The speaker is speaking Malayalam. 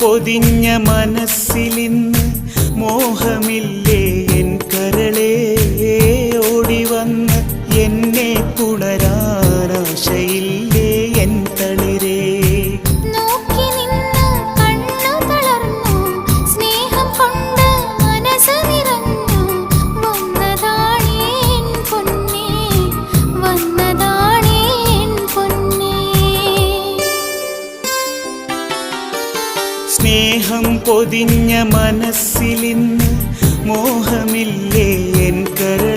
പൊതിഞ്ഞ മനസ്സിലിന്ന് മോഹമില്ലേ എൻ കരളേ ഓടിവന്ന് എന്നെ പുണരാനാശയില്ലേ എൻ തളിരേ സ്നേഹം പൊതിഞ്ഞ മനസ്സിലിന്ന് മോഹമില്ലേ എൻ കരളേ